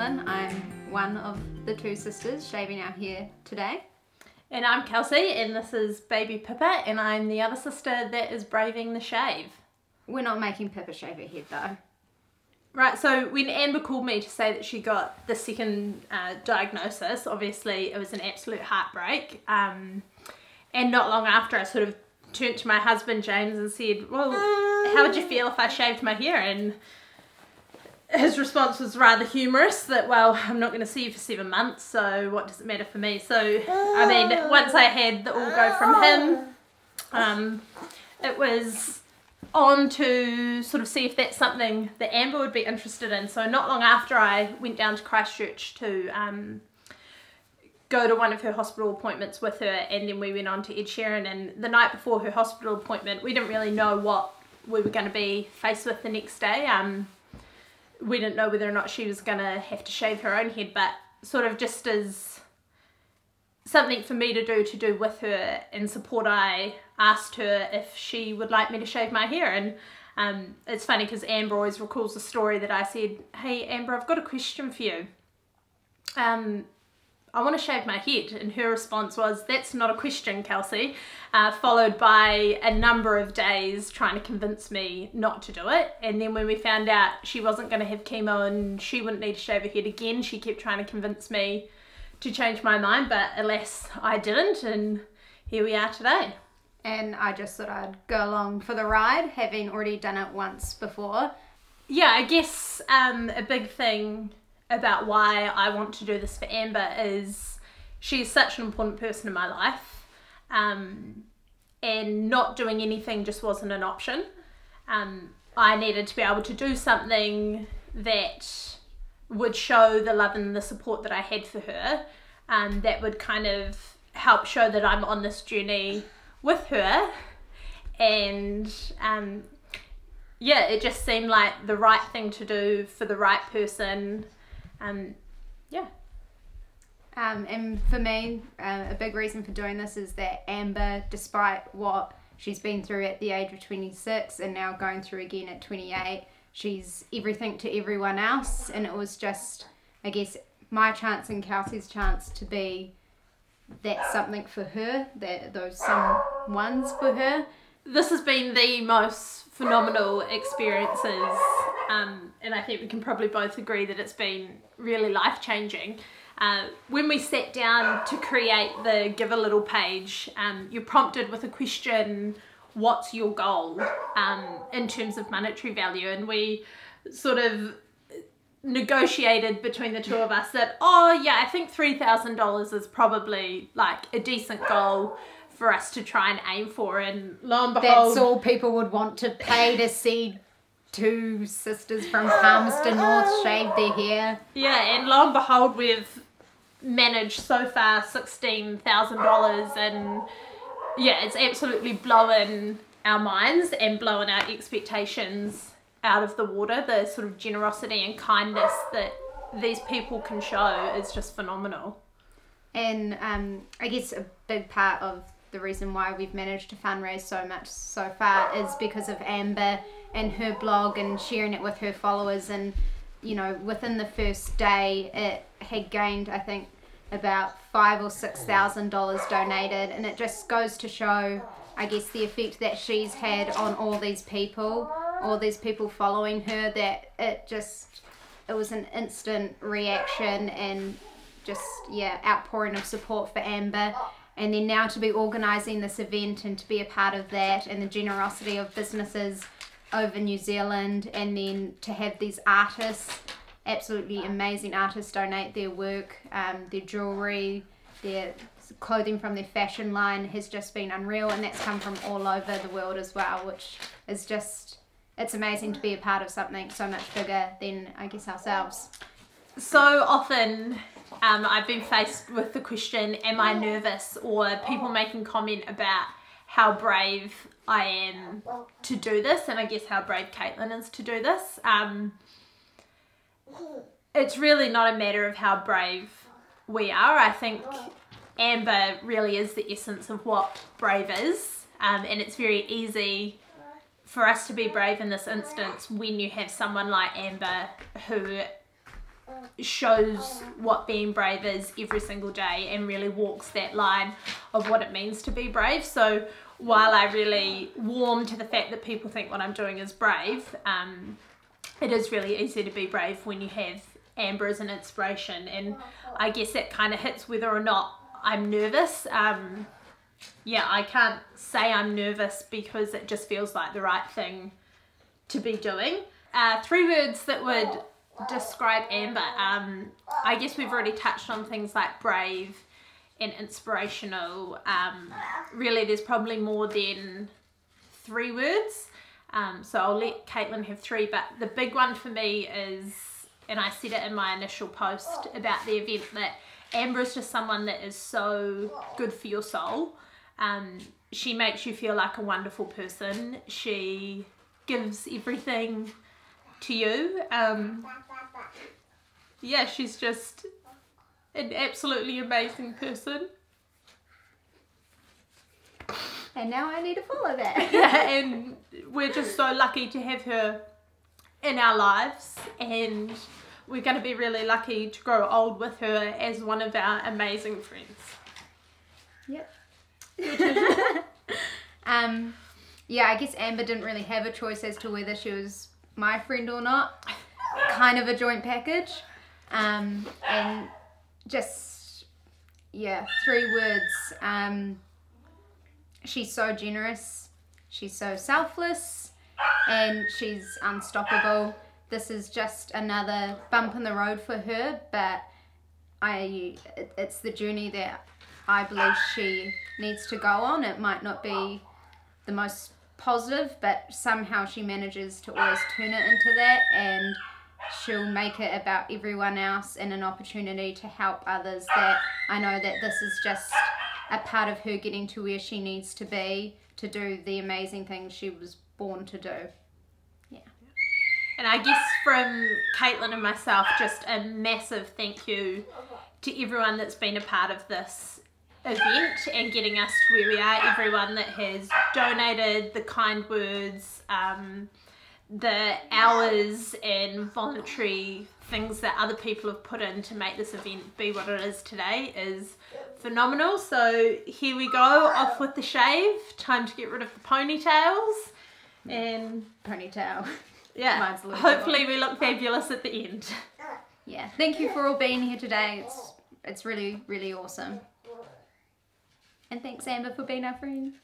Caitlin. I'm one of the two sisters shaving our hair today. And I'm Kelsey, and this is baby Pippa, and I'm the other sister that is braving the shave. We're not making Pippa shave her head though. Right, so when Amber called me to say that she got the second diagnosis, obviously it was an absolute heartbreak. And not long after, I sort of turned to my husband James and said, well, how would you feel if I shaved my hair? And his response was rather humorous, that, well, I'm not going to see you for 7 months, so what does it matter for me? So, I mean, once I had the all go from him, it was on to sort of see if that's something that Amber would be interested in. So not long after, I went down to Christchurch to go to one of her hospital appointments with her, and then we went on to Ed Sheeran. And the night before her hospital appointment, we didn't really know what we were going to be faced with the next day. We didn't know whether or not she was going to have to shave her own head, but sort of just as something for me to do with her in support, I asked her if she would like me to shave my hair. And it's funny because Amber always recalls the story that I said, hey Amber, I've got a question for you. I want to shave my head. And her response was, that's not a question, Kelsey, followed by a number of days trying to convince me not to do it. And then when we found out she wasn't going to have chemo and she wouldn't need to shave her head again, she kept trying to convince me to change my mind, but alas, I didn't, and here we are today. And I just thought I'd go along for the ride, having already done it once before. Yeah, I guess a big thing about why I want to do this for Amber is she's such an important person in my life, and not doing anything just wasn't an option. I needed to be able to do something that would show the love and the support that I had for her, that would kind of help show that I'm on this journey with her. And yeah, it just seemed like the right thing to do for the right person. Yeah. And for me, a big reason for doing this is that Amber, despite what she's been through at the age of 26 and now going through again at 28, she's everything to everyone else. And it was just, I guess, my chance and Kelsey's chance to be that something for her, that those someones for her. This has been the most phenomenal experiences, and I think we can probably both agree that it's been really life-changing. When we sat down to create the Give a Little page, you're prompted with a question, what's your goal in terms of monetary value? And we sort of negotiated between the two of us that, oh yeah, I think $3,000 is probably like a decent goal for us to try and aim for. And lo and behold, that's all people would want to pay to see two sisters from Palmerston North shave their hair. Yeah, and lo and behold, we've managed so far $16,000, and yeah, it's absolutely blown our minds and blown our expectations out of the water. The sort of generosity and kindness that these people can show is just phenomenal. And I guess a big part of the reason why we've managed to fundraise so much so far is because of Amber and her blog and sharing it with her followers. And you know, within the first day it had gained, I think, about $5,000 or $6,000 donated, and it just goes to show, I guess, the effect that she's had on all these people following her, that it was an instant reaction and just, yeah, outpouring of support for Amber. And then now to be organising this event and to be a part of that, and the generosity of businesses over New Zealand, and then to have these artists, absolutely amazing artists, donate their work, their jewellery, their clothing from their fashion line has just been unreal. And that's come from all over the world as well, which is just, it's amazing to be a part of something so much bigger than, I guess, ourselves. So often I've been faced with the question, am I nervous? Or people making comment about how brave I am to do this, and I guess how brave Caitlin is to do this. It's really not a matter of how brave we are. I think Amber really is the essence of what brave is, and it's very easy for us to be brave in this instance when you have someone like Amber who shows what being brave is every single day and really walks that line of what it means to be brave. So while I really warm to the fact that people think what I'm doing is brave, it is really easy to be brave when you have Amber as an inspiration, and I guess that kind of hits whether or not I'm nervous. Yeah, I can't say I'm nervous because it just feels like the right thing to be doing. 3 words that would describe Amber. I guess we've already touched on things like brave and inspirational. Really, there's probably more than 3 words. So I'll let Caitlin have 3, but the big one for me is, and I said it in my initial post about the event, that Amber is just someone that is so good for your soul. She makes you feel like a wonderful person. She gives everything to you. Yeah, she's just an absolutely amazing person. And now I need to follow that. Yeah, and we're just so lucky to have her in our lives, and we're going to be really lucky to grow old with her as one of our amazing friends. Yep. Yeah, I guess Amber didn't really have a choice as to whether she was my friend or not. Kind of a joint package. And just, yeah, 3 words. She's so generous, she's so selfless, and she's unstoppable. This is just another bump in the road for her, but it's the journey that I believe she needs to go on. It might not be the most positive, but somehow she manages to always turn it into that, and she'll make it about everyone else and an opportunity to help others. That I know that this is just a part of her getting to where she needs to be to do the amazing things she was born to do. Yeah. And I guess from Caitlin and myself, just a massive thank you to everyone that's been a part of this event and getting us to where we are, everyone that has donated, the kind words, the hours and voluntary things that other people have put in to make this event be what it is today is phenomenal. So here we go, off with the shave, time to get rid of the ponytails, and Ponytail. yeah, hopefully we look fabulous at the end. Yeah, thank you for all being here today. It's really, really awesome. And thanks, Amber, for being our friend.